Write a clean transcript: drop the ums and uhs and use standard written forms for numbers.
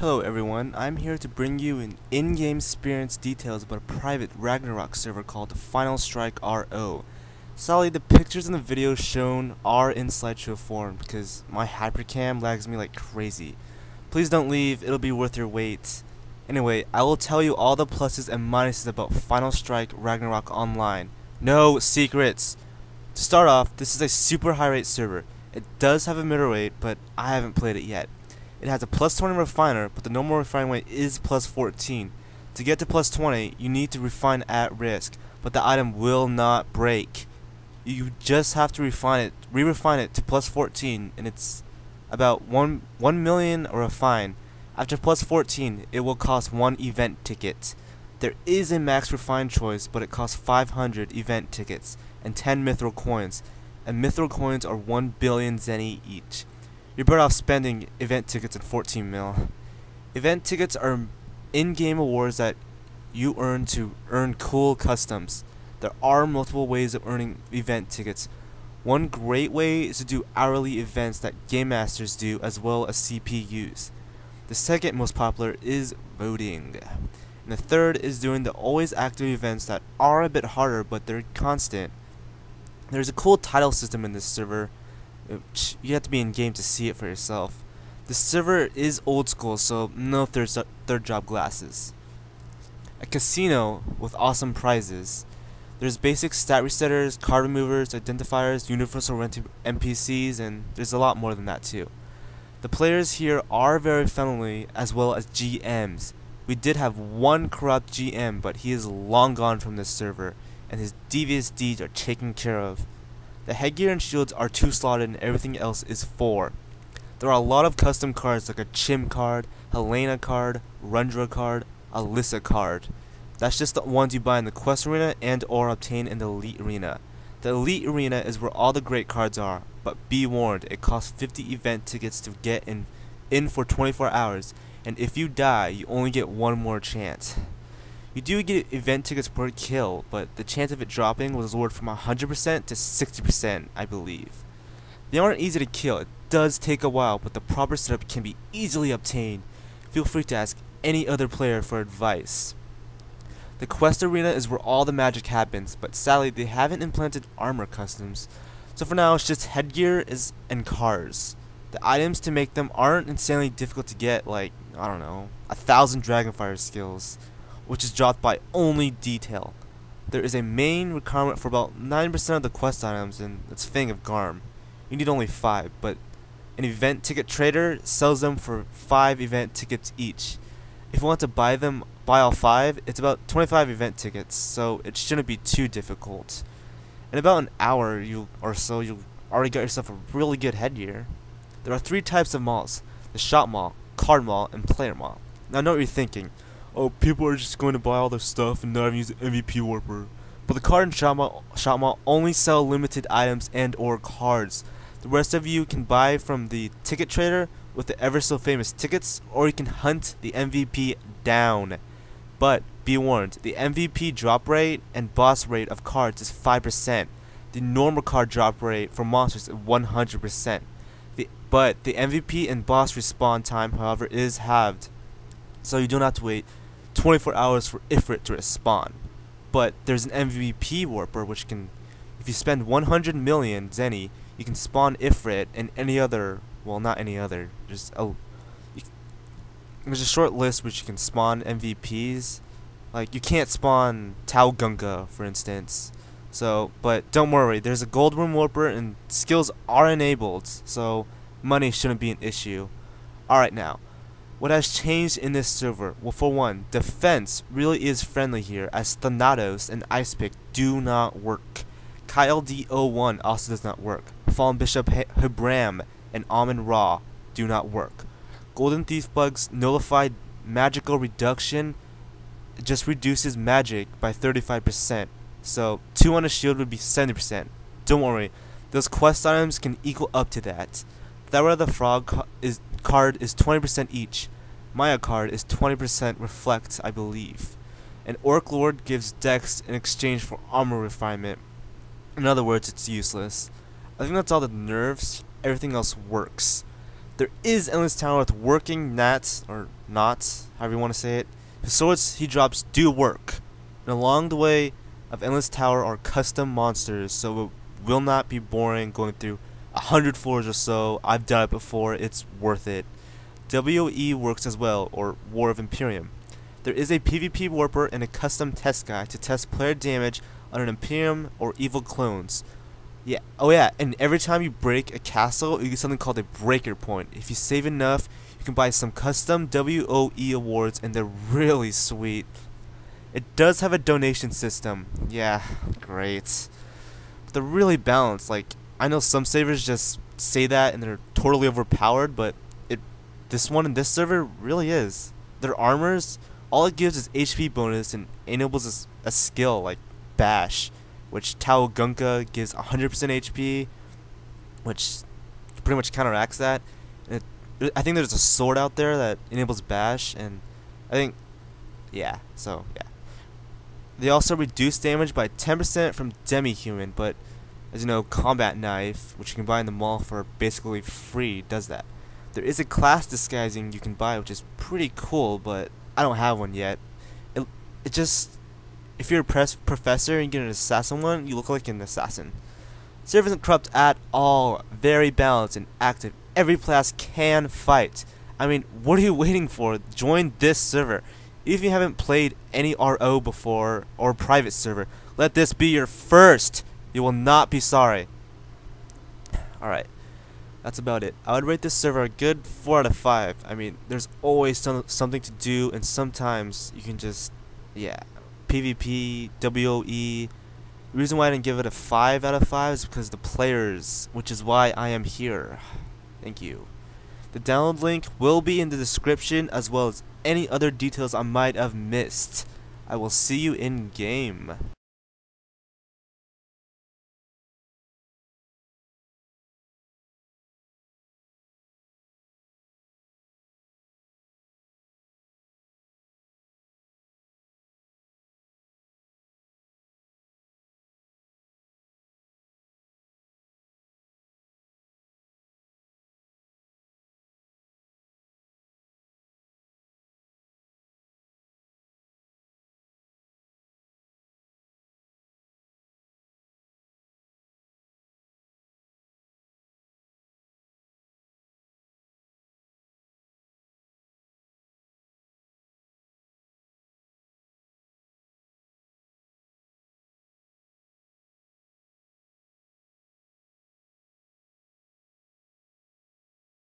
Hello everyone, I'm here to bring you an in-game experience details about a private Ragnarok server called the Final-StrikeRO. Sadly, the pictures in the video shown are in slideshow form because my hypercam lags me like crazy. Please don't leave, it'll be worth your wait. Anyway, I will tell you all the pluses and minuses about Final-Strike Ragnarok Online. No secrets! To start off, this is a super high rate server. It does have a middle rate, but I haven't played it yet. It has a plus 20 refiner, but the normal refine rate is plus 14. To get to plus 20, you need to refine at risk, but the item will not break. You just have to re-refine it to plus 14, and it's about 1 million a refine. After plus 14, it will cost 1 event ticket. There is a max refine choice, but it costs 500 event tickets and 10 mithril coins, and mithril coins are 1 billion zenny each. You're better off spending event tickets at 14 mil. Event tickets are in-game awards that you earn to earn cool customs. There are multiple ways of earning event tickets. One great way is to do hourly events that game masters do as well as CPUs. The second most popular is voting. And the third is doing the always active events that are a bit harder but they're constant. There's a cool title system in this server. You have to be in game to see it for yourself. The server is old school, so no third job glasses. A casino with awesome prizes. There's basic stat resetters, card removers, identifiers, universal NPCs, and there's a lot more than that too. The players here are very friendly as well as GMs. We did have one corrupt GM, but he is long gone from this server, and his devious deeds are taken care of. The headgear and shields are 2 slotted and everything else is 4. There are a lot of custom cards like a Chim card, Helena card, Rundra card, Alyssa card. That's just the ones you buy in the quest arena and or obtain in the elite arena. The elite arena is where all the great cards are, but be warned, it costs 50 event tickets to get in for 24 hours, and if you die, you only get one more chance. You do get event tickets per kill, but the chance of it dropping was lowered from 100% to 60%, I believe. They aren't easy to kill, it does take a while, but the proper setup can be easily obtained. Feel free to ask any other player for advice. The quest arena is where all the magic happens, but sadly they haven't implemented armor customs, so for now it's just headgear and cards. The items to make them aren't insanely difficult to get, like, I don't know, 1,000 Dragonfire skills, which is dropped by only detail. There is a main requirement for about 9% of the quest items, and it's Fang of Garm. You need only 5, but an event ticket trader sells them for 5 event tickets each. If you want to buy all 5, it's about 25 event tickets, so it shouldn't be too difficult. In about an hour or so, you'll already got yourself a really good headgear. There are 3 types of malls: the shop mall, card mall, and player mall. Now I know what you're thinking. Oh, people are just going to buy all their stuff and not even use the MVP warper. But the card and shop mall only sell limited items and or cards. The rest of you can buy from the ticket trader with the ever so famous tickets, or you can hunt the MVP down. But be warned, the MVP drop rate and boss rate of cards is 5%. The normal card drop rate for monsters is 100%. But the MVP and boss respawn time, however, is halved. So you don't have to wait 24 hours for Ifrit to respawn. But there's an MVP warper which can, if you spend 100 million zenny, you can spawn Ifrit and any other, well, not any other, there's a short list which you can spawn MVPs. Like, you can't spawn Tau Gunga, for instance. So, but don't worry, there's a gold room warper and skills are enabled, so money shouldn't be an issue. Alright now, what has changed in this server? Well, for one, defense really is friendly here, as Thanatos and Ice Pick do not work. KLD01 also does not work. Fallen Bishop Hebram and Almond Raw do not work. Golden Thief Bug's nullified magical reduction just reduces magic by 35%. So 2 on a shield would be 70%. Don't worry, those quest items can equal up to that. Thera the Frog card is 20% each. Maya card is 20% reflect, I believe. And Orc Lord gives Dex in exchange for armor refinement. In other words, it's useless. I think that's all the nerfs. Everything else works. There is Endless Tower with working nats, or knots, however you want to say it. The swords he drops do work. And along the way of Endless Tower are custom monsters, so it will not be boring going through 100 floors or so. I've done it before, it's worth it. WOE works as well, or War of Imperium. There is a PvP warper and a custom test guy to test player damage on an Imperium or evil clones. Yeah, oh yeah, and every time you break a castle, you get something called a breaker point. If you save enough, you can buy some custom WOE awards, and they're really sweet. It does have a donation system. Yeah, great. But they're really balanced. Like, I know some servers just say that and they're totally overpowered, but this one in this server really is. Their armors, all it gives is HP bonus and enables a skill like Bash, which Tao Gunka gives 100% HP, which pretty much counteracts that. And I think there's a sword out there that enables Bash, and I think, yeah, so yeah. They also reduce damage by 10% from Demi-Human, but as you know, Combat Knife, which you can buy in the mall for basically free, does that. There is a class disguising you can buy, which is pretty cool, but I don't have one yet. It just, if you're a professor and you get an assassin one, you look like an assassin. Server isn't corrupt at all. Very balanced and active. Every class can fight. I mean, what are you waiting for? Join this server. If you haven't played any RO before or private server, let this be your first. You will not be sorry. Alright. That's about it. I would rate this server a good 4 out of 5. I mean, there's always something to do, and sometimes you can just, yeah, PvP, WOE. The reason why I didn't give it a 5 out of 5 is because the players, which is why I am here. Thank you. The download link will be in the description, as well as any other details I might have missed. I will see you in game.